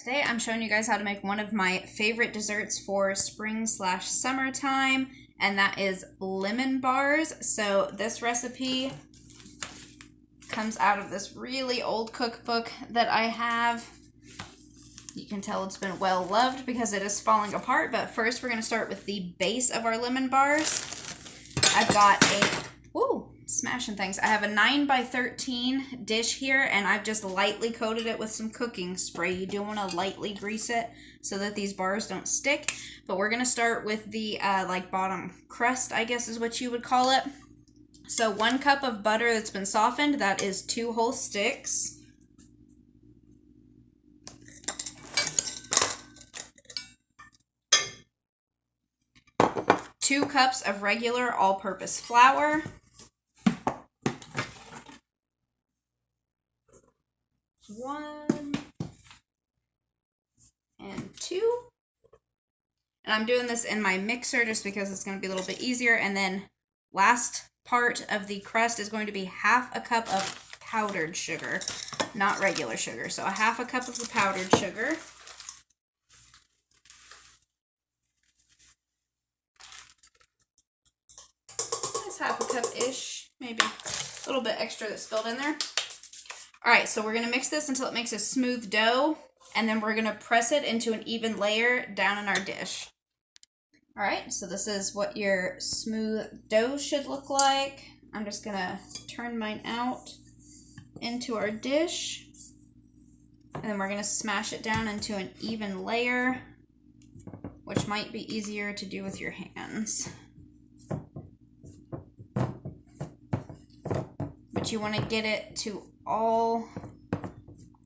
Today I'm showing you guys how to make one of my favorite desserts for spring/summertime, and that is lemon bars. So this recipe comes out of this really old cookbook that I have. You can tell it's been well loved because it is falling apart, but first we're going to start with the base of our lemon bars. I've got smashing things. I have a 9x13 dish here, and I've just lightly coated it with some cooking spray. You do want to lightly grease it so that these bars don't stick. But we're going to start with the bottom crust, I guess is what you would call it. So 1 cup of butter that's been softened, that is 2 whole sticks. Two cups of regular all-purpose flour. 1 and 2. And I'm doing this in my mixer just because it's going to be a little bit easier. And then last part of the crust is going to be 1/2 cup of powdered sugar, not regular sugar. So 1/2 cup of the powdered sugar. That's 1/2 cup-ish, maybe a little bit extra that spilled in there. All right, so we're going to mix this until it makes a smooth dough, and then we're going to press it into an even layer down in our dish. All right, so this is what your smooth dough should look like. I'm just going to turn mine out into our dish, and then we're going to smash it down into an even layer, which might be easier to do with your hands. But you want to get it to all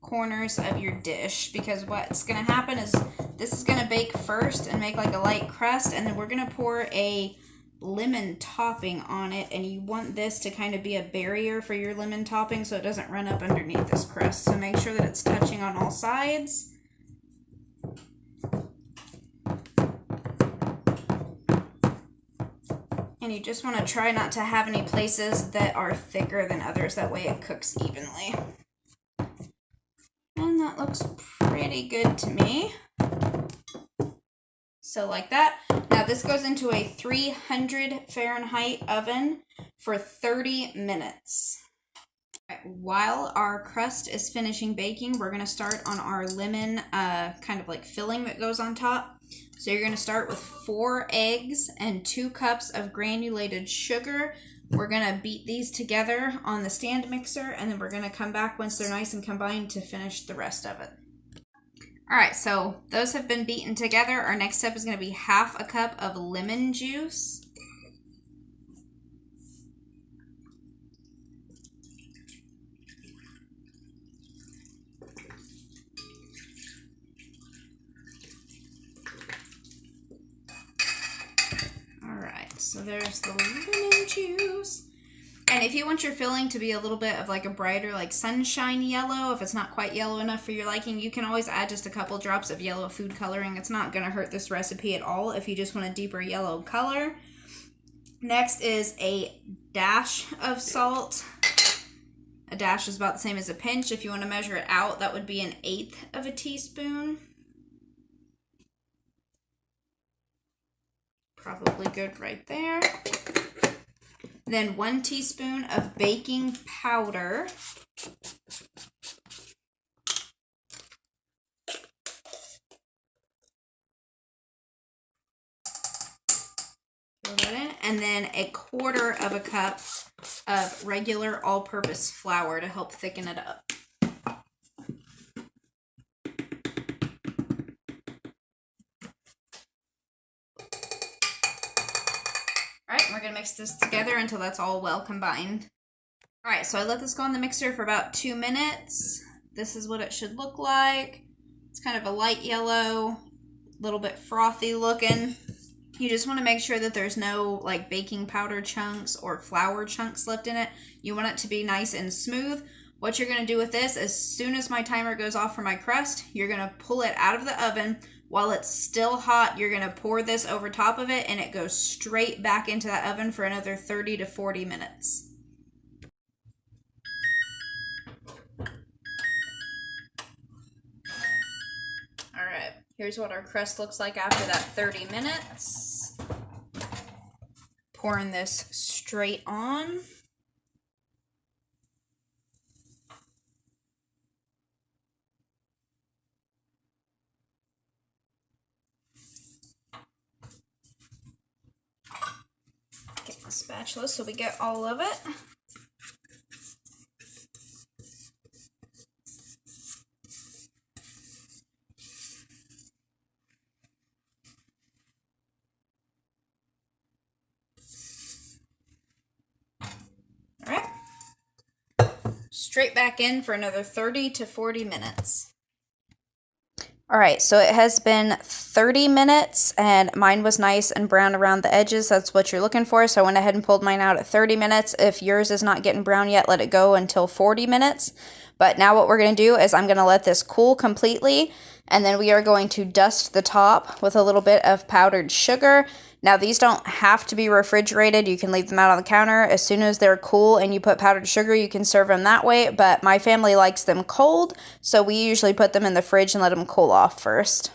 corners of your dish, because what's going to happen is this is going to bake first and make like a light crust, and then we're going to pour a lemon topping on it, and you want this to kind of be a barrier for your lemon topping so it doesn't run up underneath this crust. So make sure that it's touching on all sides. And you just want to try not to have any places that are thicker than others. That way it cooks evenly. And that looks pretty good to me. So like that. Now this goes into a 300 Fahrenheit oven for 30 minutes. Right, while our crust is finishing baking, we're going to start on our lemon kind of like filling that goes on top. So you're going to start with 4 eggs and 2 cups of granulated sugar. We're going to beat these together on the stand mixer, and then we're going to come back once they're nice and combined to finish the rest of it. All right, so those have been beaten together. Our next step is going to be 1/2 cup of lemon juice. So there's the lemon juice. And if you want your filling to be a little bit of like a brighter, like sunshine yellow, if it's not quite yellow enough for your liking, you can always add just a couple drops of yellow food coloring. It's not going to hurt this recipe at all if you just want a deeper yellow color. Next is a dash of salt. A dash is about the same as a pinch. If you want to measure it out, that would be 1/8 of a teaspoon. Probably good right there. Then 1 teaspoon of baking powder. Throw that in. And then 1/4 cup of regular all-purpose flour to help thicken it up. Alright, we're going to mix this together until that's all well combined. Alright, so I let this go in the mixer for about 2 minutes. This is what it should look like. It's kind of a light yellow, a little bit frothy looking. You just want to make sure that there's no like baking powder chunks or flour chunks left in it. You want it to be nice and smooth. What you're going to do with this, as soon as my timer goes off for my crust, you're going to pull it out of the oven. While it's still hot, you're going to pour this over top of it, and it goes straight back into that oven for another 30 to 40 minutes. Here's what our crust looks like after that 30 minutes. Pouring this straight on. Get the spatula so we get all of it. Alright. Straight back in for another 30 to 40 minutes. Alright, so it has been 30 minutes and mine was nice and brown around the edges. That's what you're looking for. So I went ahead and pulled mine out at 30 minutes. If yours is not getting brown yet, let it go until 40 minutes. But now what we're going to do is I'm going to let this cool completely, and then we are going to dust the top with a little bit of powdered sugar. Now these don't have to be refrigerated. You can leave them out on the counter. As soon as they're cool and you put powdered sugar, you can serve them that way. But my family likes them cold, so we usually put them in the fridge and let them cool off first.